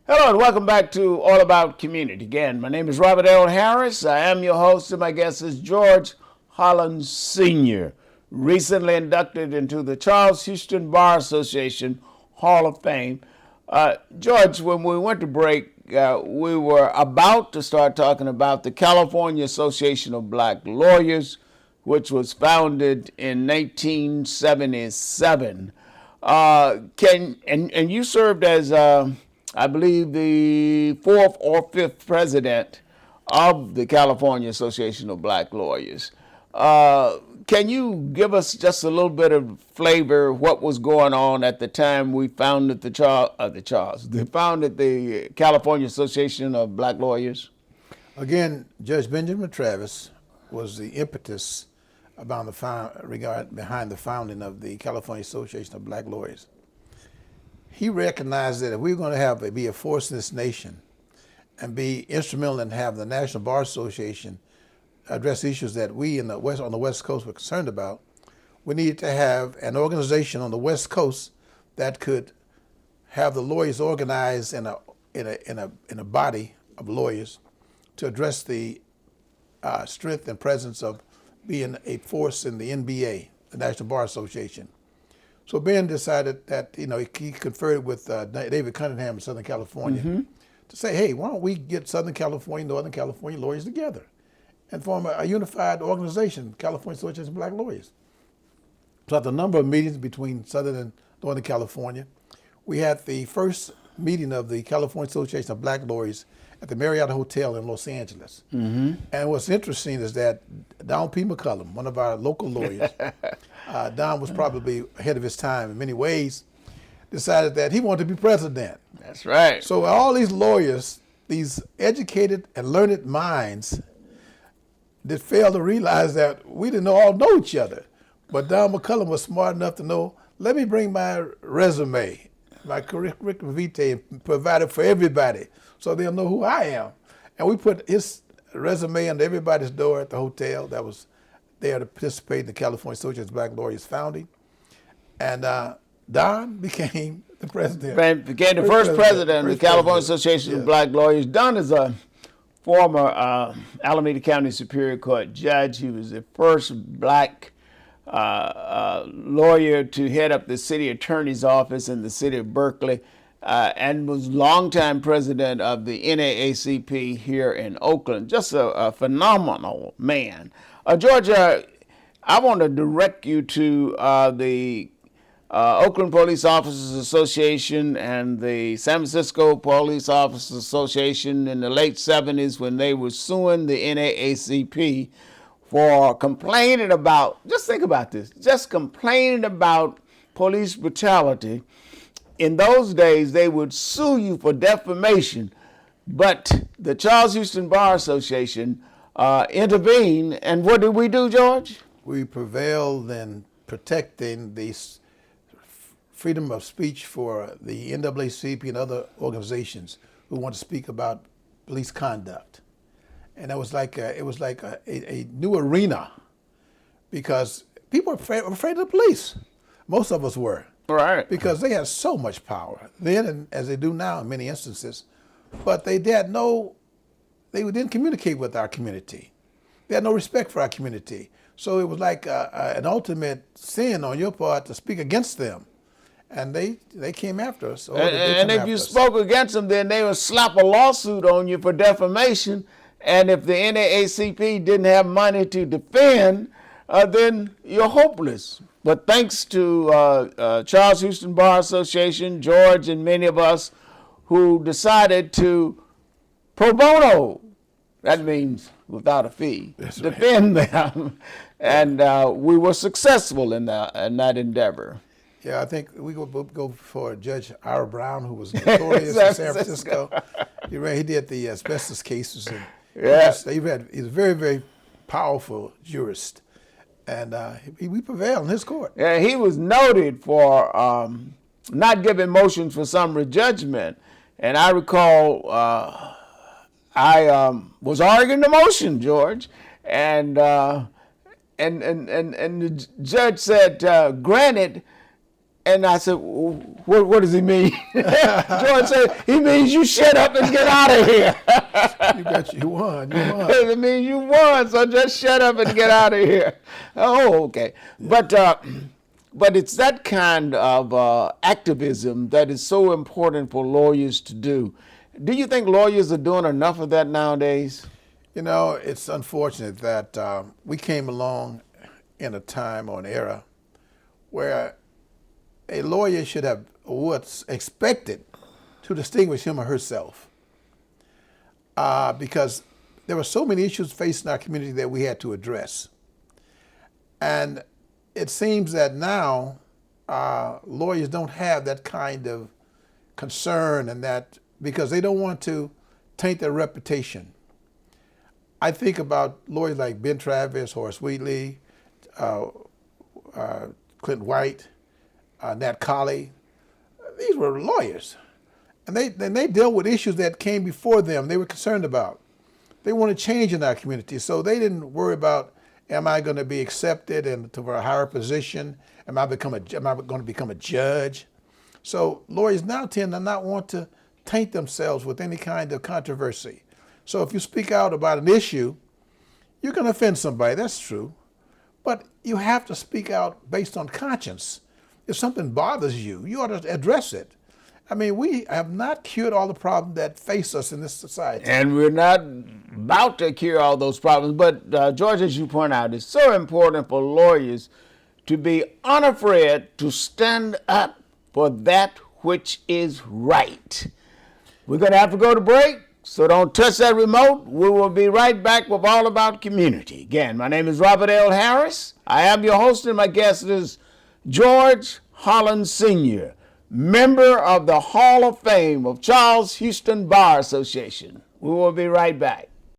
Hello and welcome back to All About Community. Again, my name is Robert L. Harris. I am your host, and my guest is George Holland Sr., recently inducted into the Charles Houston Bar Association Hall of Fame. George, when we went to break, we were about to start talking about the California Association of Black Lawyers, which was founded in 1977. And you served as I believe the fourth or fifth president of the California Association of Black Lawyers. Can you give us just a little bit of flavor of what was going on at the time we founded the California Association of Black Lawyers? Again, Judge Benjamin Travis was the impetus behind the founding of the California Association of Black Lawyers. He recognized that if we were going to be a force in this nation and be instrumental in having the National Bar Association address issues that we on the West Coast were concerned about, we needed to have an organization on the West Coast that could have the lawyers organized in a body of lawyers to address the strength and presence of being a force in the NBA, the National Bar Association. So Ben decided that, he conferred with David Cunningham in Southern California to say, hey, why don't we get Southern California, Northern California lawyers together and form a unified organization, California Association of Black Lawyers. So after a number of meetings between Southern and Northern California, we had the first meeting of the California Association of Black Lawyers at the Marriott Hotel in Los Angeles. And what's interesting is that Don P. McCullum, one of our local lawyers, Don was probably ahead of his time in many ways, decided that he wanted to be president. That's right. So all these lawyers, these educated and learned minds, that failed to realize that we didn't all know each other. But Don McCullum was smart enough to know, let me bring my resume, my curriculum vitae, and provide it for everybody so they'll know who I am. And we put his resume under everybody's door at the hotel that was there to participate in the California Association of Black Lawyers founding. And Don became the president. Became the first president of the California Association of Black Lawyers. Don is a former Alameda County Superior Court judge. He was the first black lawyer to head up the city attorney's office in the city of Berkeley, and was longtime president of the NAACP here in Oakland. Just a phenomenal man. Georgia, I want to direct you to the Oakland Police Officers Association and the San Francisco Police Officers Association in the late 70s when they were suing the NAACP for complaining about, just think about this, just complaining about police brutality. In those days, they would sue you for defamation, but the Charles Houston Bar Association intervened, and what did we do, George? We prevailed in protecting the freedom of speech for the NAACP and other organizations who want to speak about police conduct. And it was like a new arena because people were afraid of the police. Most of us were. Right. Because they had so much power then, and as they do now in many instances, but they didn't communicate with our community. They had no respect for our community. So it was like an ultimate sin on your part to speak against them. And they came after us. And if you spoke against them, then they would slap a lawsuit on you for defamation. And if the NAACP didn't have money to defend, then you're hopeless. But thanks to Charles Houston Bar Association, George, and many of us who decided to pro bono, that means without a fee, defend them. And we were successful in that endeavor. Yeah, I think we go for Judge Ira Brown, who was notorious in San Francisco. He did the asbestos cases. And he's a very, very powerful jurist. And we prevailed in his court. Yeah, he was noted for not giving motions for summary judgment. And I recall I was arguing the motion, George, and the judge said, granted, And I said, what does he mean? George said, he means you shut up and get out of here. You bet you won. You won. It means you won, so just shut up and get out of here. Oh, okay. Yeah. But it's that kind of activism that is so important for lawyers to do. Do you think lawyers are doing enough of that nowadays? You know, it's unfortunate that we came along in a time or an era where a lawyer should have what's expected to distinguish him or herself, because there were so many issues facing our community that we had to address. And it seems that now lawyers don't have that kind of concern, and that because they don't want to taint their reputation. I think about lawyers like Ben Travis, Horace Wheatley, Clint White, Nat Colley. These were lawyers, and they dealt with issues that came before them. They were concerned about. They wanted change in our community, so they didn't worry about, am I going to be accepted into a higher position? Am I going to become a judge? So lawyers now tend to not want to taint themselves with any kind of controversy. So if you speak out about an issue, you're going to offend somebody. That's true, but you have to speak out based on conscience. If something bothers you, you ought to address it. I mean, we have not cured all the problems that face us in this society. And we're not about to cure all those problems. But, George, as you point out, it's so important for lawyers to be unafraid to stand up for that which is right. We're going to have to go to break, so don't touch that remote. We will be right back with All About Community. Again, my name is Robert L. Harris. I am your host, and my guest is George Holland Sr., member of the Hall of Fame of Charles Houston Bar Association. We will be right back.